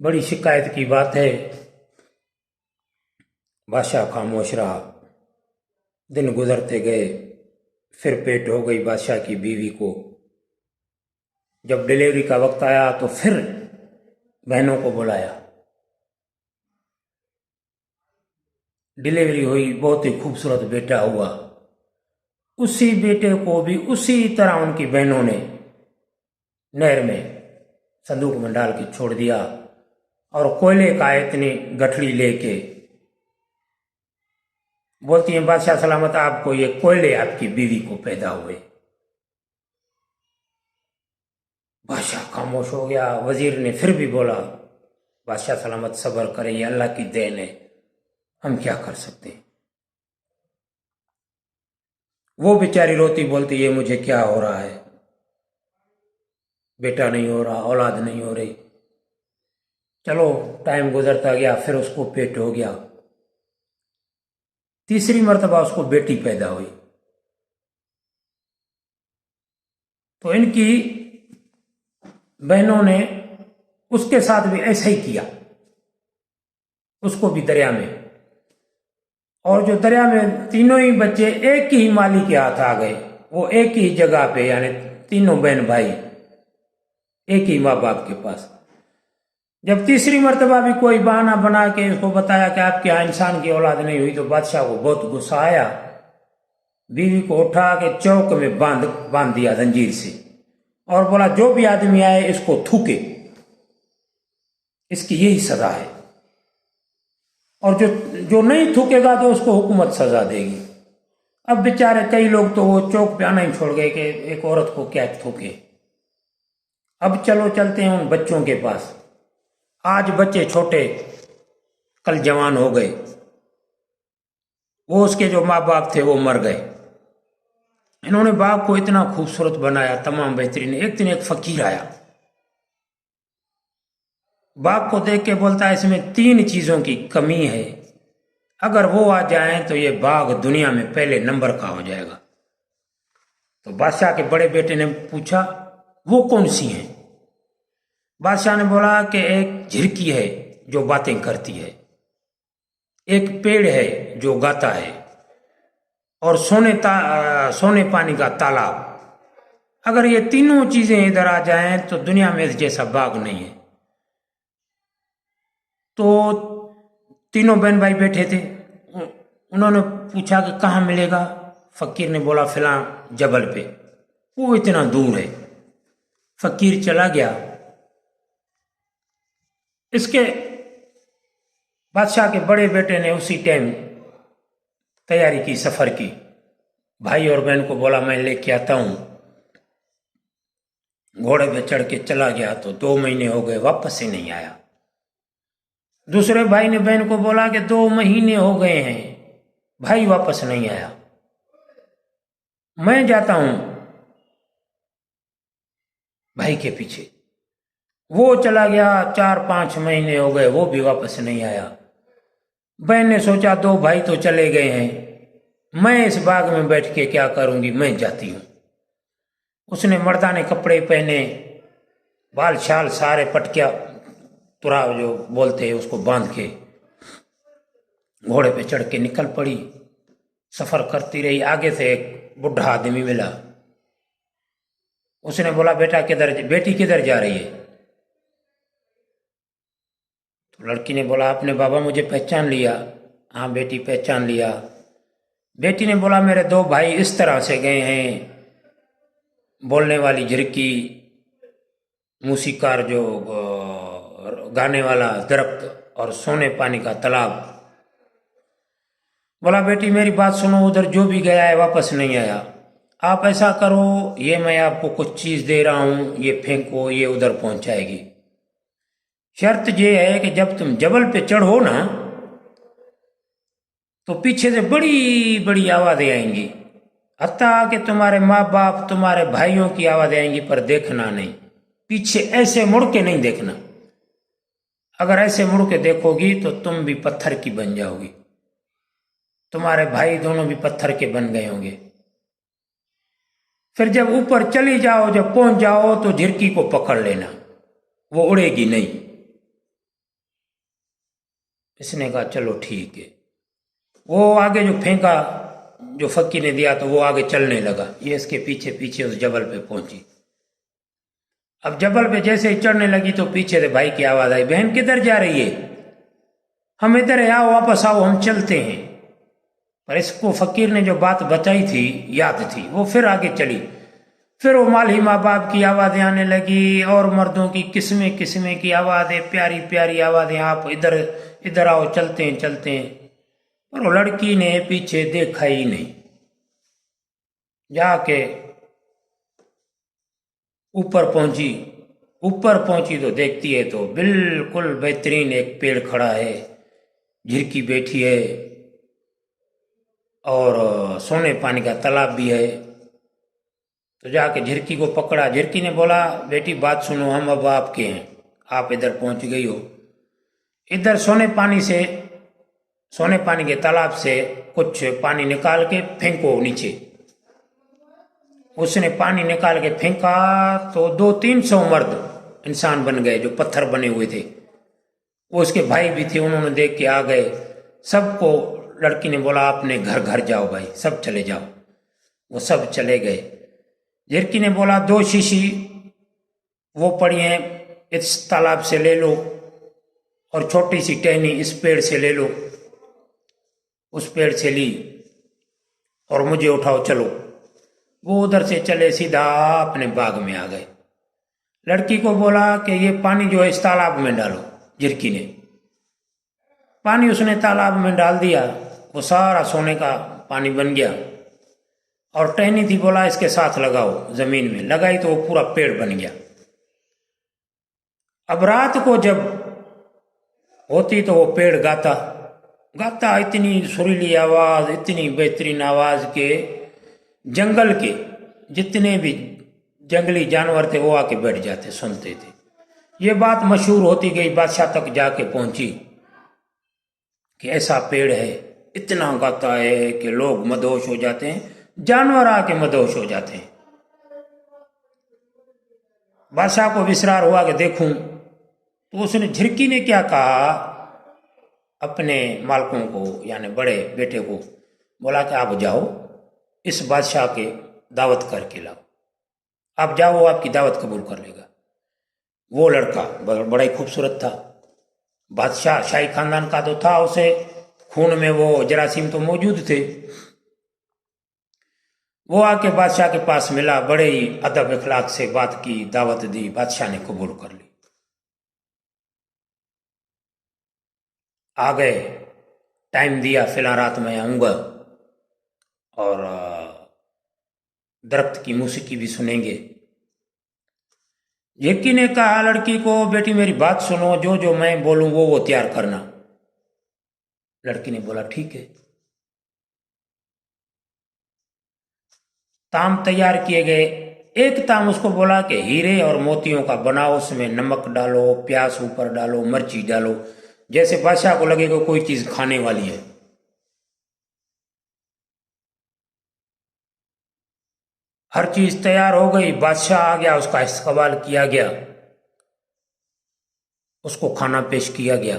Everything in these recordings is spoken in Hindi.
बड़ी शिकायत की बात है। बादशाह खामोश रहा। दिन गुजरते गए। फिर पेट हो गई बादशाह की बीवी को। जब डिलीवरी का वक्त आया तो फिर बहनों को बुलाया। डिलीवरी हुई, बहुत ही खूबसूरत बेटा हुआ। उसी बेटे को भी उसी तरह उनकी बहनों ने नहर में संदूक में डाल के छोड़ दिया और कोयले का इतनी गठड़ी लेके बोलती हैं, बादशाह सलामत आपको, ये कोयले आपकी बीवी को पैदा हुए। बादशाह खामोश हो गया। वजीर ने फिर भी बोला, बादशाह सलामत सब्र करे, ये अल्लाह की देन है, हम क्या कर सकते हैं। वो बेचारी रोती बोलती, ये मुझे क्या हो रहा है, बेटा नहीं हो रहा, औलाद नहीं हो रही। चलो टाइम गुजरता गया, फिर उसको पेट हो गया। तीसरी मर्तबा उसको बेटी पैदा हुई। तो इनकी बहनों ने उसके साथ भी ऐसा ही किया, उसको भी दरिया में। और जो दरिया में तीनों ही बच्चे एक ही माली के हाथ आ गए, वो एक ही जगह पे, यानी तीनों बहन भाई एक ही माँ बाप के पास। जब तीसरी मर्तबा भी कोई बहाना बना के उसको बताया कि आपके यहाँ इंसान की औलाद नहीं हुई, तो बादशाह को बहुत गुस्सा आया। बीवी को उठा के चौक में बांध दिया जंजीर से और बोला, जो भी आदमी आए इसको थूके, इसकी यही सजा है, और जो जो नहीं थूकेगा तो उसको हुकूमत सजा देगी। अब बेचारे कई लोग तो वो चौक पे आना ही छोड़ गए कि एक औरत को क्या थूके। अब चलो चलते हैं उन बच्चों के पास। आज बच्चे छोटे, कल जवान हो गए। वो उसके जो माँ बाप थे वो मर गए। इन्होंने बाग को इतना खूबसूरत बनाया, तमाम बेहतरीन। एक दिन एक फकीर आया, बाग को देख के बोलता है, इसमें 3 चीजों की कमी है, अगर वो आ जाए तो ये बाग दुनिया में पहले नंबर का हो जाएगा। तो बादशाह के बड़े बेटे ने पूछा, वो कौन सी हैं? बादशाह ने बोला कि एक झिरकी है जो बातें करती है, एक पेड़ है जो गाता है, और सोने पानी का तालाब। अगर ये तीनों चीजें इधर आ जाएं तो दुनिया में इस जैसा बाग नहीं है। तो तीनों बहन भाई बैठे थे, उन्होंने पूछा कि कहाँ मिलेगा? फकीर ने बोला, फिला जबल पे, वो इतना दूर है। फकीर चला गया। इसके बादशाह के बड़े बेटे ने उसी टाइम तैयारी की, सफर की। भाई और बहन को बोला, मैं लेके आता हूं। घोड़े पे चढ़ के चला गया तो 2 महीने हो गए, वापस ही नहीं आया। दूसरे भाई ने बहन को बोला कि 2 महीने हो गए हैं, भाई वापस नहीं आया, मैं जाता हूं भाई के पीछे। वो चला गया, 4-5 महीने हो गए, वो भी वापस नहीं आया। बहन ने सोचा, 2 भाई तो चले गए हैं, मैं इस बाग में बैठ के क्या करूंगी, मैं जाती हूं। उसने मर्दाने कपड़े पहने, बाल शाल सारे पटकिया तुरा जो बोलते हैं उसको बांध के घोड़े पे चढ़ के निकल पड़ी। सफर करती रही। आगे से एक बुढ़ा आदमी मिला। उसने बोला, बेटी किधर जा रही है? तो लड़की ने बोला, आपने बाबा मुझे पहचान लिया? हाँ बेटी पहचान लिया। बेटी ने बोला, मेरे 2 भाई इस तरह से गए हैं, बोलने वाली झिरकी, मूसीकार जो गाने वाला दरख्त, और सोने पानी का तालाब। बोला, बेटी मेरी बात सुनो, उधर जो भी गया है वापस नहीं आया। आप ऐसा करो, ये मैं आपको कुछ चीज दे रहा हूं, ये फेंको, ये उधर पहुंचाएगी। शर्त ये है कि जब तुम जबल पे चढ़ो ना, तो पीछे से बड़ी बड़ी आवाजें आएंगी, हत्ता कि तुम्हारे माँ बाप, तुम्हारे भाइयों की आवाजें आएंगी, पर देखना नहीं, पीछे ऐसे मुड़ के नहीं देखना। अगर ऐसे मुड़ के देखोगी तो तुम भी पत्थर की बन जाओगी, तुम्हारे भाई दोनों भी पत्थर के बन गए होंगे। फिर जब ऊपर चली जाओ, जब पहुंच जाओ तो झिरकी को पकड़ लेना, वो उड़ेगी नहीं। इसने कहा चलो ठीक है। वो आगे जो फेंका, जो फक्की ने दिया, तो वो आगे चलने लगा। ये इसके पीछे पीछे उस जबल पे पहुंची। अब जबल पे जैसे ही चढ़ने लगी तो पीछे से भाई की आवाज आई, बहन किधर जा रही है? हम इधर है, आओ वापस आओ, हम चलते हैं। पर इसको फकीर ने जो बात बताई थी याद थी, वो फिर आगे चली। फिर वो माली माँ बाप की आवाजें आने लगी और मर्दों की किस्में किस्में की आवाजें, प्यारी प्यारी आवाजें, आप इधर इधर आओ, चलते हैं चलते हैं। पर वो लड़की ने पीछे देखा ही नहीं। जाके ऊपर पहुंची तो देखती है तो बिल्कुल बेहतरीन एक पेड़ खड़ा है, झिरकी बैठी है और सोने पानी का तालाब भी है। तो जाके झिरकी को पकड़ा। झिरकी ने बोला, बेटी बात सुनो, हम अब आपके हैं, आप इधर पहुंच गई हो। इधर सोने पानी के तालाब से कुछ पानी निकाल के फेंको नीचे। उसने पानी निकाल के फेंका तो 200-300 मर्द इंसान बन गए, जो पत्थर बने हुए थे। वो उसके भाई भी थे, उन्होंने देख के आ गए। सबको लड़की ने बोला, अपने घर घर जाओ भाई, सब चले जाओ। वो सब चले गए। झिरकी ने बोला, 2 शीशी वो पड़ी हैं, इस तालाब से ले लो, और छोटी सी टहनी इस पेड़ से ले लो। उस पेड़ से ली और मुझे उठाओ, चलो। वो उधर से चले, सीधा अपने बाग में आ गए। लड़की को बोला कि ये पानी जो है इस तालाब में डालो। झिरकी ने पानी उसने तालाब में डाल दिया, वो सारा सोने का पानी बन गया। और टहनी थी, बोला इसके साथ लगाओ, जमीन में लगाई तो वो पूरा पेड़ बन गया। अब रात को जब होती तो वो पेड़ गाता, इतनी सुरीली आवाज, इतनी बेहतरीन आवाज के जंगल के जितने भी जंगली जानवर थे वो आके बैठ जाते, सुनते थे। ये बात मशहूर होती गई, बादशाह तक जाके पहुंची कि ऐसा पेड़ है, इतना गाता है कि लोग मदहोश हो जाते हैं, जानवर आके मदहोश हो जाते हैं। बादशाह को विस्रार हुआ कि देखूं, तो उसने, झिरकी ने क्या कहा अपने मालकों को, यानी बड़े बेटे को, बोला कि आप जाओ, इस बादशाह के दावत करके लाओ। आप जाओ, वो आपकी दावत कबूल कर लेगा। वो लड़का बड़ा ही खूबसूरत था, बादशाह शाही खानदान का तो था, उसे खून में वो जरासीम तो मौजूद थे। वो आके बादशाह के पास मिला, बड़े ही अदब इखलाक से बात की, दावत दी, बादशाह ने कबूल कर ली। आ गए, टाइम दिया, फिलहाल रात में आऊंगा और दरख्त की मौसीकी भी सुनेंगे। झिरकी ने कहा लड़की को, बेटी मेरी बात सुनो, जो जो मैं बोलूं वो तैयार करना। लड़की ने बोला ठीक है। ताम तैयार किए गए। एक ताम उसको बोला कि हीरे और मोतियों का बनाओ, उसमें नमक डालो, प्याज ऊपर डालो, मिर्ची डालो, जैसे बादशाह को लगेगा कोई चीज खाने वाली है। हर चीज तैयार हो गई, बादशाह आ गया, उसका इस्तकबाल किया गया, उसको खाना पेश किया गया।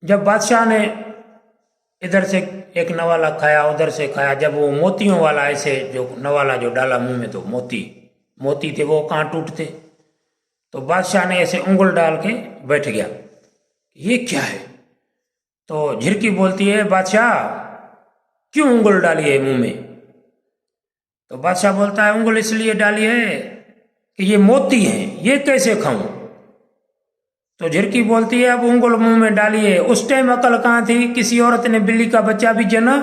जब बादशाह ने इधर से एक नवाला खाया, उधर से खाया, जब वो मोतियों वाला ऐसे जो नवाला जो डाला मुंह में, तो मोती थे, वो कहाँ टूटते। तो बादशाह ने ऐसे उंगल डाल के बैठ गया, ये क्या है। तो झिरकी बोलती है, बादशाह क्यों उंगल डाली है मुंह में। तो बादशाह बोलता है, उंगल इसलिए डाली है कि ये मोती हैं, ये कैसे खाऊं। तो झिरकी बोलती है, अब उंगल मुंह में डाली है, उस टाइम अकल कहाँ थी। किसी औरत ने बिल्ली का बच्चा भी जना,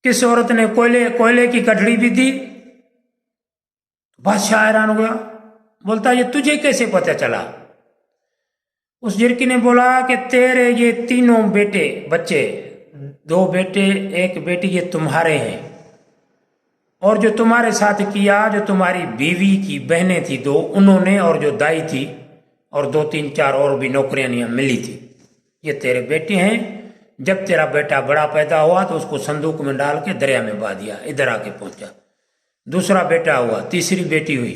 किस औरत ने कोयले की कटड़ी भी दी। बादशाह हैरान हो गया, बोलता ये तुझे कैसे पता चला। उस झिरकी ने बोला कि तेरे ये 3 बच्चे, 2 बेटे 1 बेटी, ये तुम्हारे हैं, और जो तुम्हारे साथ किया, जो तुम्हारी बीवी की बहनें थी 2, उन्होंने, और जो दाई थी, और 2-3-4 और भी नौकरियां यहाँ मिली थी, ये तेरे बेटे हैं। जब तेरा बेटा बड़ा पैदा हुआ तो उसको संदूक में डाल के दरिया में बहा दिया, इधर आके पहुंचा। दूसरा बेटा हुआ, तीसरी बेटी हुई,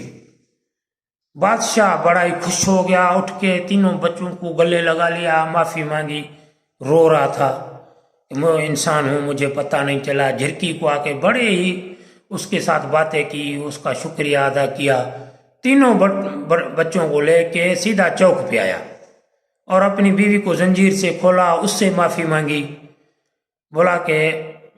बादशाह बड़ा ही खुश हो गया, उठ के तीनों बच्चों को गले लगा लिया, माफी मांगी, रो रहा था, मैं इंसान हूँ, मुझे पता नहीं चला। झिरकी को आके बड़े ही उसके साथ बातें की, उसका शुक्रिया अदा किया। तीनों बच्चों को लेके सीधा चौक पे आया और अपनी बीवी को जंजीर से खोला, उससे माफी मांगी, बोला कि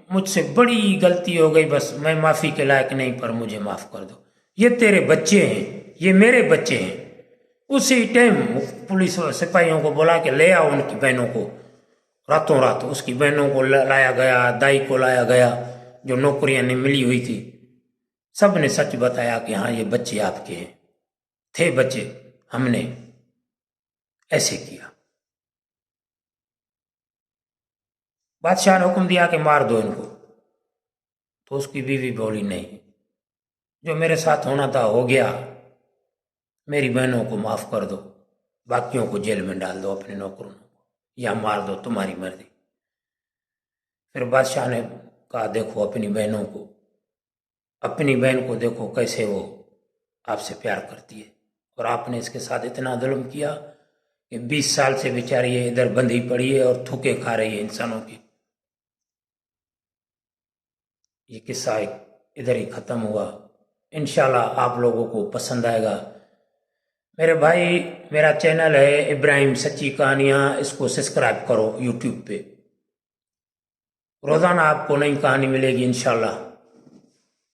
मुझसे बड़ी गलती हो गई, बस मैं माफी के लायक नहीं, पर मुझे माफ कर दो, ये तेरे बच्चे हैं, ये मेरे बच्चे हैं। उसी टाइम पुलिस सिपाहियों को बोला कि ले आओ उनकी बहनों को। रातों रात उसकी बहनों को लाया गया, दाई को लाया गया, जो नौकरियां नहीं मिली हुई थी। सब ने सच बताया कि हाँ ये बच्चे आपके हैं, थे बच्चे, हमने ऐसे किया। बादशाह ने हुक्म दिया कि मार दो इनको, तो उसकी बीवी बोली नहीं, जो मेरे साथ होना था हो गया, मेरी बहनों को माफ कर दो, बाकियों को जेल में डाल दो, अपने नौकरों को, या मार दो, तुम्हारी मर्जी। फिर बादशाह ने कहा देखो अपनी बहनों को, अपनी बहन को देखो कैसे वो आपसे प्यार करती है, और आपने इसके साथ इतना जुल्म किया कि 20 साल से बेचारी ये इधर बंधी पड़ी है और थूके खा रही है इंसानों की। ये किस्सा इधर ही खत्म हुआ। इंशाल्लाह आप लोगों को पसंद आएगा। मेरे भाई, मेरा चैनल है इब्राहिम सच्ची कहानियाँ, इसको सब्सक्राइब करो यूट्यूब पे। रोज़ाना आपको नई कहानी मिलेगी इंशाल्लाह।